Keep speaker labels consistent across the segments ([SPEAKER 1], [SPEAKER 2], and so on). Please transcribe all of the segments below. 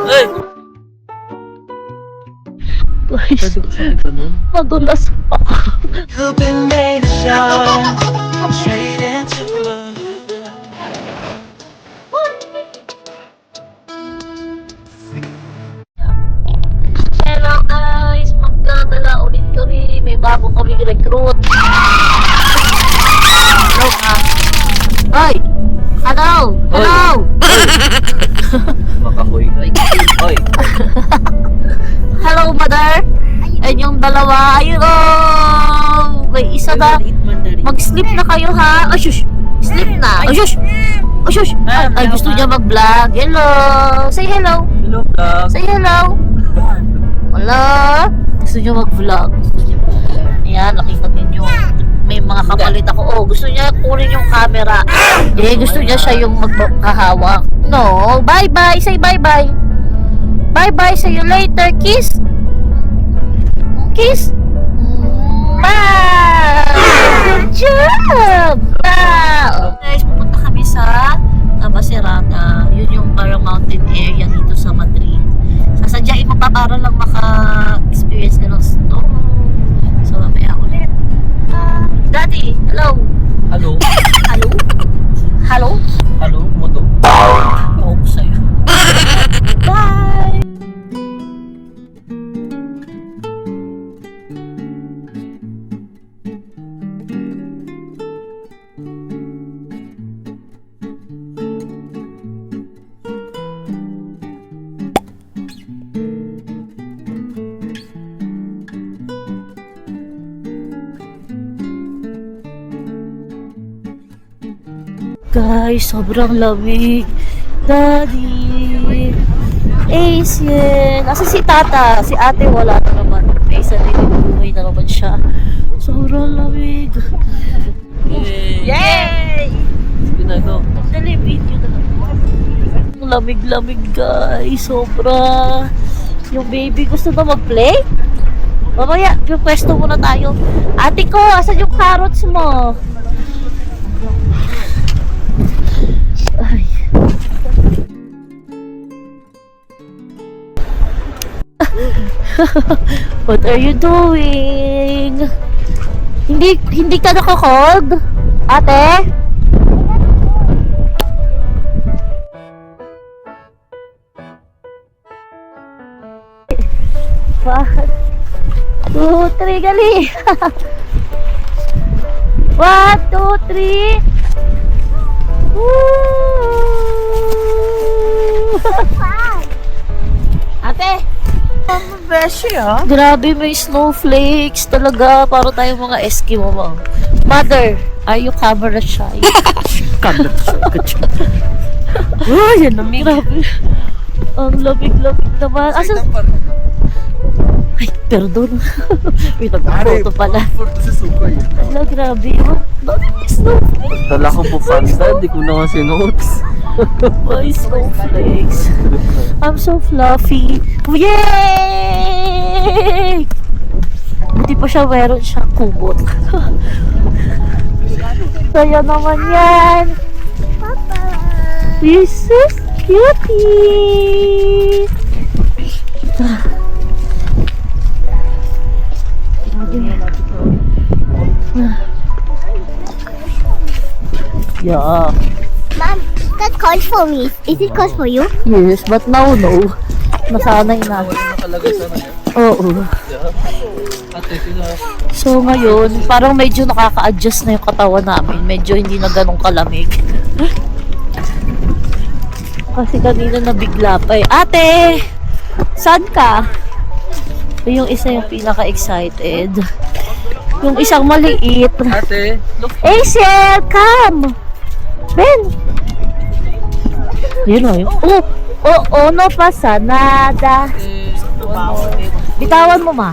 [SPEAKER 1] Ay!
[SPEAKER 2] Guys, madulas pa ako.
[SPEAKER 3] You've been made a shot straight into blood.
[SPEAKER 2] Hello guys, magdadala ulit kami. May bago kami recruit. Hello ha. Hoy! Hello! Hello!
[SPEAKER 1] Makahoy. Hoy!
[SPEAKER 2] Hello, mother! Ayun yung dalawa. Ayun oh! May isa na. Mag-sleep na kayo ha. Ay, shush! Sleep na. Ay, shush! Ay, shush! Ay, gusto niya mag-vlog. Hello! Say hello!
[SPEAKER 1] Hello, vlog.
[SPEAKER 2] Say hello! Hello! Gusto niya mag-vlog. Ayan, nakita ninyo. May mga kapalit ako. Oh, gusto niya kunin yung camera. Gusto niya siya yung magkahawak. No, bye-bye. Say bye-bye. Bye-bye. See you later. Kiss. Kiss. Bye. Good job. Wow. Guys, pupunta kami sa Navacerrada. Yun yung parang mountain area dito sa Madrid. Sasadyain mo pa para lang maka-experience ka ng snow. So, mamaya ulit. Daddy, hello.
[SPEAKER 1] Hello?
[SPEAKER 2] Hello? Hello?
[SPEAKER 1] Hello, moto?
[SPEAKER 2] Oo ko sa'yo. Bye! Guys, sobrang lamig. Daddy! Asian! Asa si tata? Si ate wala na naman. May isa rin buhay na naman siya. Sobrang lamig. Yay!
[SPEAKER 1] Sige na, go.
[SPEAKER 2] Dali, video na lang. Lamig-lamig guys. Sobra. Yung baby gusto na mag-play? Mamaya, pwesto muna tayo. Ate ko, asan yung carrots mo? Ay. What are you doing? Hindi ka naka-cold? Ate? One, two, three, gali! 1, 2, 3. Ate!
[SPEAKER 3] Beshi, ah.
[SPEAKER 2] Grabe, may snowflakes talaga. Para tayong mga Eskimo mo. Mother, are you camera shy?
[SPEAKER 3] Camera shy. Oh, yan lamig.
[SPEAKER 2] Grabe. Ang lamig-lamig naman. Asan? Ay, perdon. May nag-photo pala. Ala, grabe. Bakit may snowflakes?
[SPEAKER 1] Dala ko po Fanta, di ko na kasi notes.
[SPEAKER 2] May snowflakes. I'm so fluffy. Yay! Buti pa siya, meron siya kubot. Saya naman yan. Papa. You're so cutie. Yeah.
[SPEAKER 4] Mom, that calls for me. Is it calls for you?
[SPEAKER 2] Yes, but now no. Nasanay na.
[SPEAKER 1] Nakalagay sana yan.
[SPEAKER 2] Oo.
[SPEAKER 1] Ate, sila.
[SPEAKER 2] So ngayon, parang medyo nakaka-adjust na yung katawan namin. Medyo hindi na ganun kalamig. Kasi kanina nabigla pa eh. Ate! Saan ka? Yung isa yung pinaka-excited. Yung isang maliit.
[SPEAKER 1] Ate, look.
[SPEAKER 2] Asiel, come! Ben! Yun o yun. Oh, no pasa nada. Bitawan mo, ma.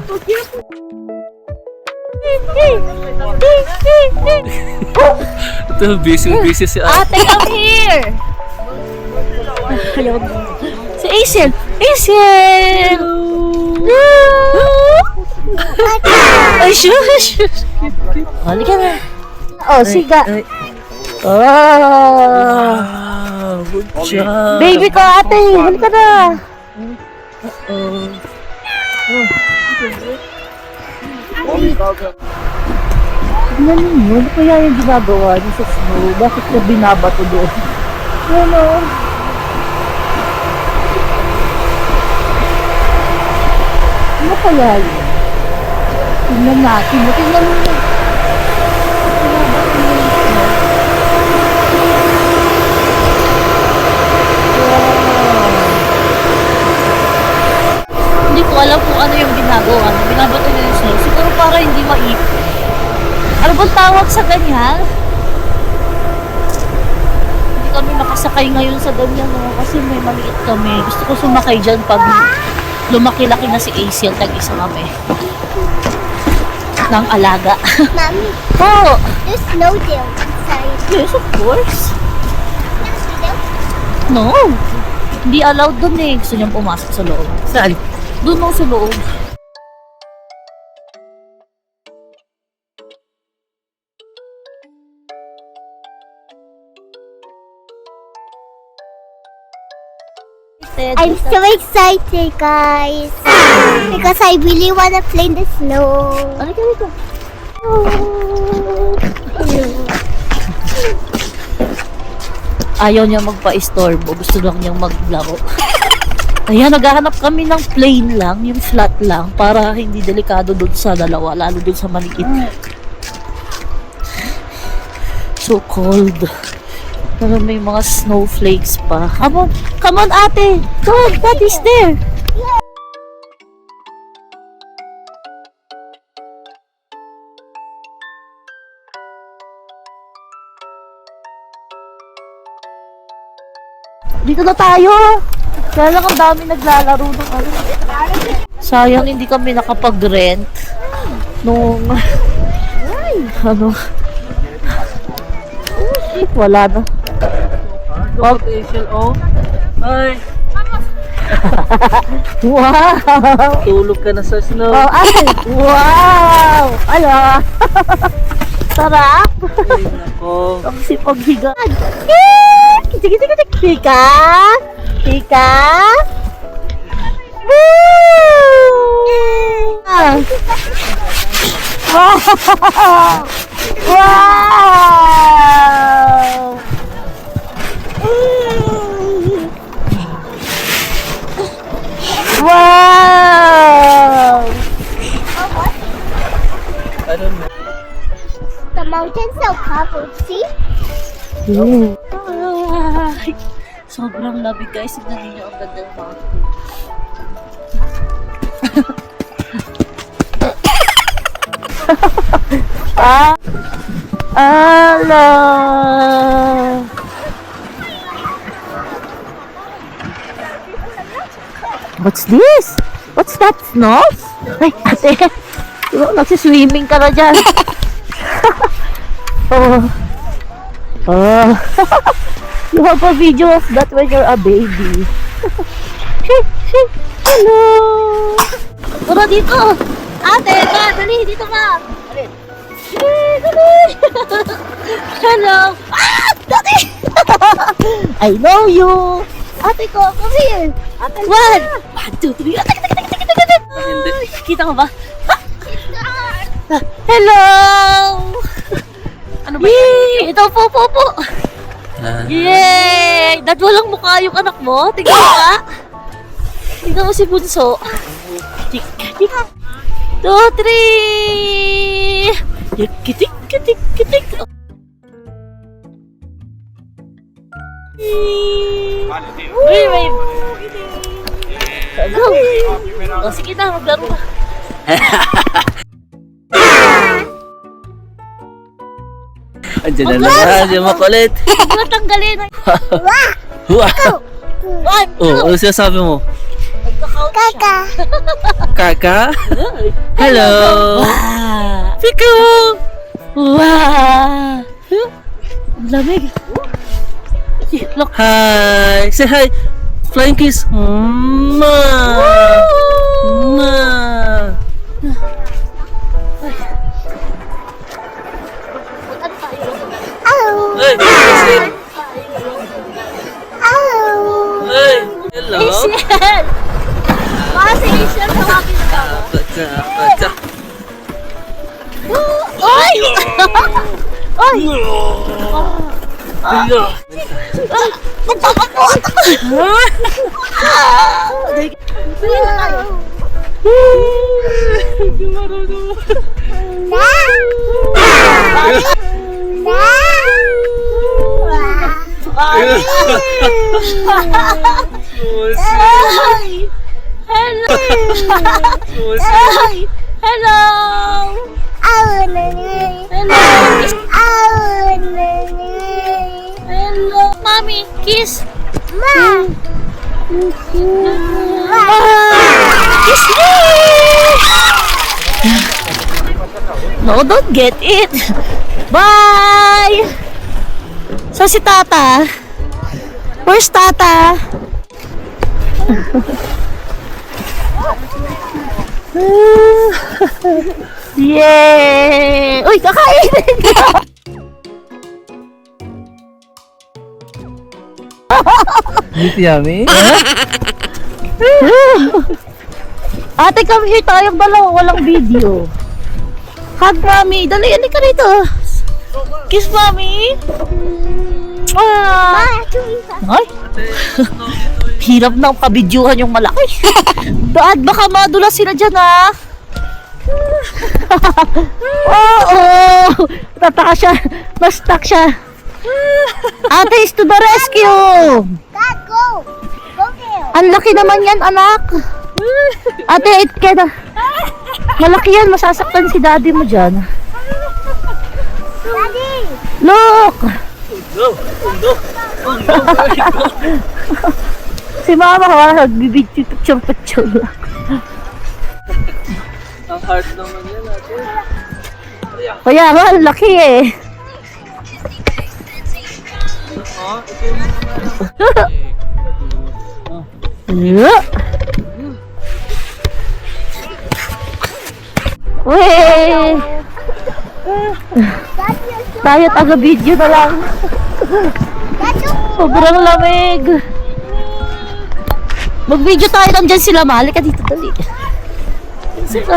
[SPEAKER 1] Ito, busy si ate.
[SPEAKER 2] Ate, come here! Ayaw na. Si Asiel! Asiel! Ay, shush! Halika na. Oh, siga. Oh.
[SPEAKER 1] Good job.
[SPEAKER 2] Baby ko, ate. Halika na. Tignan ninyo, ano kaya yung ginagawa niyo sa snow? Bakit ka binabato doon? Ano? Ano kaya yun? Tingnan natin. Tingnan mo. Binabato niyo yung snow. Hindi ko alam kung ano yung ginagawa. Binabato niyo yung snow. Siguro para hindi maipit. Ano bang tawag sa ganyan? Hindi kami makasakay ngayon sa ganyan, no? Kasi may maliit kami. Gusto ko sumakay dyan pag lumaki-laki na si Asiel. Tag-isa kami. Ng alaga.
[SPEAKER 4] Mommy,
[SPEAKER 2] Oh!
[SPEAKER 4] there's no deal inside.
[SPEAKER 2] Yes, of course.
[SPEAKER 4] Yes, we do.
[SPEAKER 2] No. Hindi allowed dun eh. Gusto niyang pumasok sa loob.
[SPEAKER 1] Saan?
[SPEAKER 2] Doon mo sa loob.
[SPEAKER 4] I'm so excited, guys. Because I really want to play in the snow.
[SPEAKER 2] Ano ka dito? Ayaw niya magpa-istorbo. Gusto lang niyang maglaro. Kaya naghahanap kami ng plain lang, yung flat lang, para hindi delikado doon sa dalawa, lalo doon sa maliit. So cold. Pero may mga snowflakes pa. Come on ate! Come, Daddy's there! Dito na tayo! Kaya lang ang dami naglalaro ng ano. Sayang hindi kami nakapag-rent nung ano. Wala na.
[SPEAKER 1] Look, Asiel, oh. Ay,
[SPEAKER 2] Wow!
[SPEAKER 1] tulog ka na sa snow.
[SPEAKER 2] Oh, ate! Wow! Ano? Sarap!
[SPEAKER 1] Ay, nako.
[SPEAKER 2] Ang sipag-higa. Sige. Pika! Pika! Woo! Wow! Wow! Wow!
[SPEAKER 1] I don't know.
[SPEAKER 4] The mountain's so covered, see?
[SPEAKER 2] Ay, sobrang lamig guys. Tignan ninyo ang ganda ng mountain. Ala! What's this? What's that? Snow? Ay, ate! Diba, nagsiswimming ka na dyan. Oh. Oh. You have a video of that when you're a baby. Hello! Tara dito! Ate, ka! Dali! Dito ka! Dali! Hello! Ah! Dali! I know you! Ate ko, come here! Ate, one! 1, 2, 3!
[SPEAKER 1] Hindi.
[SPEAKER 2] Kita mo ba? Hello!
[SPEAKER 1] Ano ba
[SPEAKER 2] Yay! Ito po.
[SPEAKER 1] yan?
[SPEAKER 2] Yay! Dad, walang mukha yung anak mo. Tingnan mo nga. Tingnan mo si Bunso. Tik. 2, 3! Kitik. Wait. Go! O, sige na, maglaro na.
[SPEAKER 1] Andiyan na naman, yung makulit.
[SPEAKER 2] Huwag mo tanggalin.
[SPEAKER 1] Wow!
[SPEAKER 2] 1, 2,
[SPEAKER 1] Oh, ano sinasabi mo?
[SPEAKER 2] Nagka-count siya.
[SPEAKER 1] Kaka? Hello!
[SPEAKER 2] Wow!
[SPEAKER 1] Piku!
[SPEAKER 2] Wow! Ang lamig. Look.
[SPEAKER 1] Hi! Say hi! Flying kiss! Ma!
[SPEAKER 4] Oh,
[SPEAKER 1] Hey!
[SPEAKER 4] oh.
[SPEAKER 1] Hey! Hello!
[SPEAKER 2] Hazel! Baka si Hazel tawagin ka mo.
[SPEAKER 1] Baca.
[SPEAKER 2] Ay! Ay!
[SPEAKER 1] Ayo.
[SPEAKER 2] Magpapakot ako! Ay! Hello! Ay! Hello! Hello! Hello! Mommy, kiss! Kiss me! No, don't get it! Bye! So si Tata? Where's Tata? Yay! Uy, kakainin ka!
[SPEAKER 1] Yummy.
[SPEAKER 2] Ate, come here tayong dalawa, walang video. Hug Mami, dali, ka rito. Kiss Mami. Ah. Ay, hirap nang pabidyuhan yung malaki. Dad, baka madulas sila dyan ha. Oo, tataka siya, na-stuck siya. Ate is to the rescue.
[SPEAKER 4] Dad, go! Go there!
[SPEAKER 2] Ang laki naman yan, anak. Ate, it kaya. Malaki yan, masasaktan si daddy mo dyan.
[SPEAKER 4] Daddy!
[SPEAKER 2] Look! Si mama ka, nagbibidyo picture lang.
[SPEAKER 1] Ang hard naman yan, ate.
[SPEAKER 2] Kaya nga, ang laki eh. Yeah. Weh! Tayo taga-video na lang. Sobrang lamig. Mag-video tayo lang dyan sila. Mahali ka dito, dali. Sila.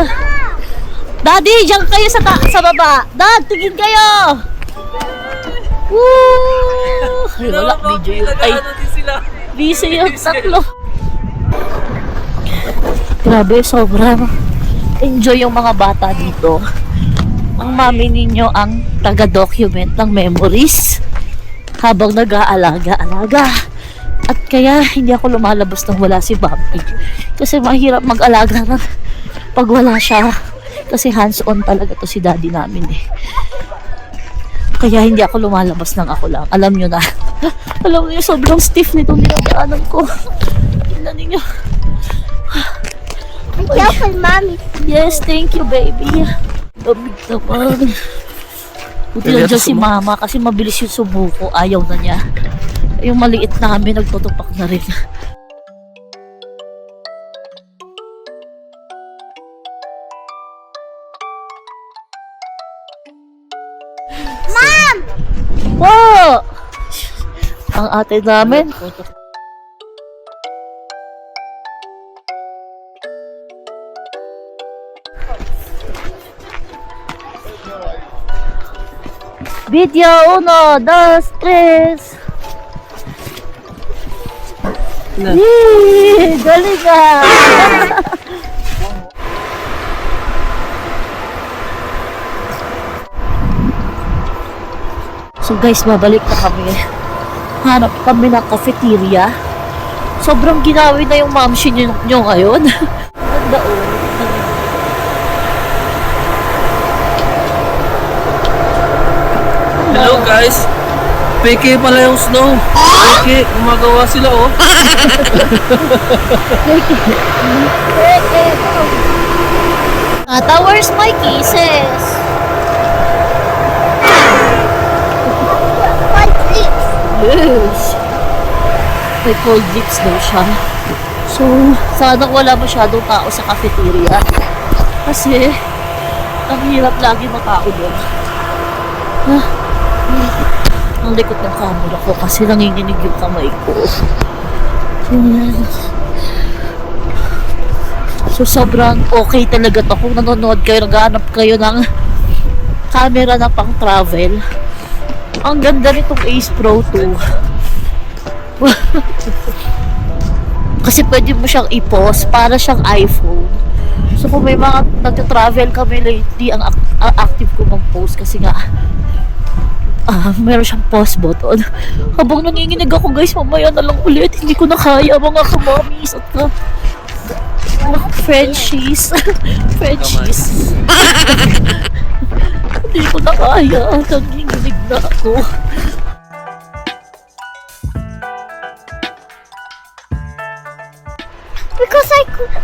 [SPEAKER 2] Daddy, dyan kayo sa baba. Dad, tingin kayo. Woo! Ay, wala video yun. Ay, busy yung tatlo. Grabe, sobrang enjoy yung mga bata dito. Ang mami ninyo ang taga-document ng memories habang nag-aalaga-alaga. At kaya hindi ako lumalabas nang wala si Bobby. Kasi mahirap mag-alaga ng pag wala siya. Kasi hands-on talaga to si daddy namin eh. Kaya hindi ako lumalabas nang ako lang. Alam nyo na. Alam nyo, sobrang stiff nitong dinadaanan ko. Tingnan ninyo.
[SPEAKER 4] Be careful, Mommy.
[SPEAKER 2] Yes, thank you, baby. Lamig naman. Buti lang dyan si mama kasi mabilis yung sumuko. Ayaw na niya. Yung maliit namin, nagtutupak na rin.
[SPEAKER 4] Mom!
[SPEAKER 2] Oh! Ang ate namin. Video 1, 2, 3. Yee! Galing ka! So guys, babalik na kami. Hanap kami ng cafeteria. Sobrang ginawi na yung mamshi nyo ngayon. Ganda oh.
[SPEAKER 1] Hello guys. Peke pala yung snow. Peke, gumagawa sila oh.
[SPEAKER 2] Ata, where's my kisses? Yes. May cold lips daw siya. So, sana wala masyadong tao sa cafeteria. Kasi, ang hirap lagi matao doon. Ang likot ng camera ko kasi nanginginig yung kamay ko. Ayan. So, sobrang okay talaga to. Kung nanonood kayo, naghahanap kayo ng camera na pang travel. Ang ganda nitong Ace Pro 2. Kasi pwede mo siyang i-pause para siyang iPhone. So kung may mga nagta-travel kami lately, ang active ko mag-post kasi nga meron siyang pause button. Habang nanginginig ako guys, mamaya na lang ulit. Hindi ko na kaya mga kamamis at mga Frenchies. Frenchies. Hindi ko na kaya. Nanginginig na ako.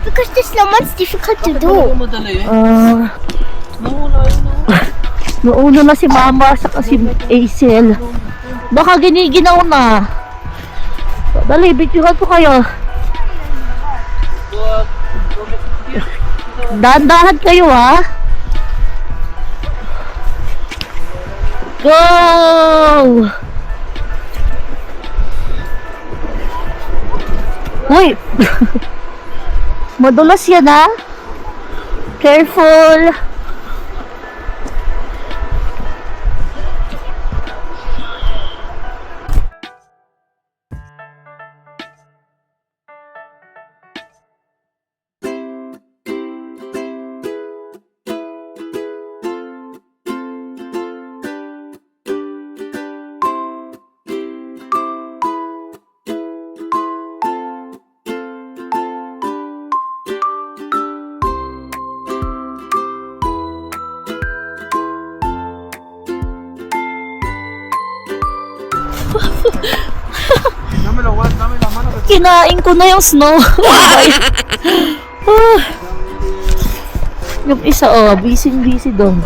[SPEAKER 4] Because this one's difficult to do.
[SPEAKER 1] Madali eh. Nawala yun.
[SPEAKER 2] Nauna na si Mama sa si Acel. Baka giniginaw na. Dali, bituhan ko kayo. Dahan-dahan kayo ha. Go! Uy! Madulas yan ha. Careful. Kinain ko na yung snow. Yung isa, busy doon.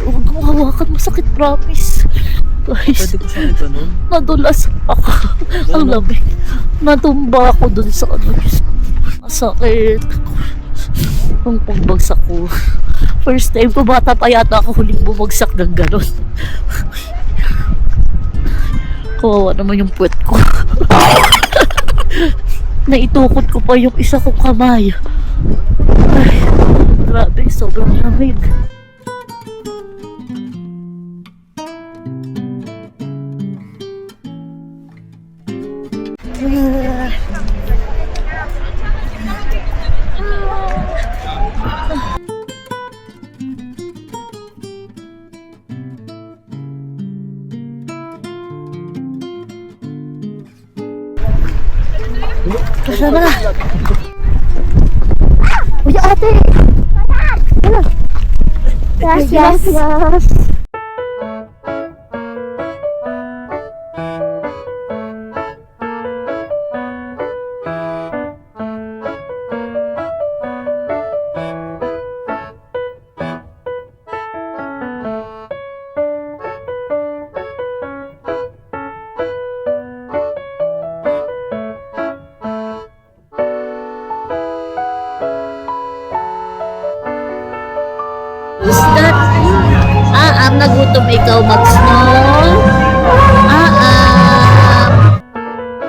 [SPEAKER 2] Huwag mong hawakan, masakit, promise. Guys,
[SPEAKER 1] Pwede ko siyang ito nun.
[SPEAKER 2] nadulas ako. Ang lamig. Natumba ako dun sa masakit. Ang pagbagsak ko. First time ko, bata pa yata ako huling bumagsak ng gano'n. Kawawa naman yung puwet ko. Naitukot ko pa yung isa kong kamay. Ay, grabe, sobrang lamig. Kasama na. Uy, ate! Gracias. Who's that? Nagutom ikaw mag-snow.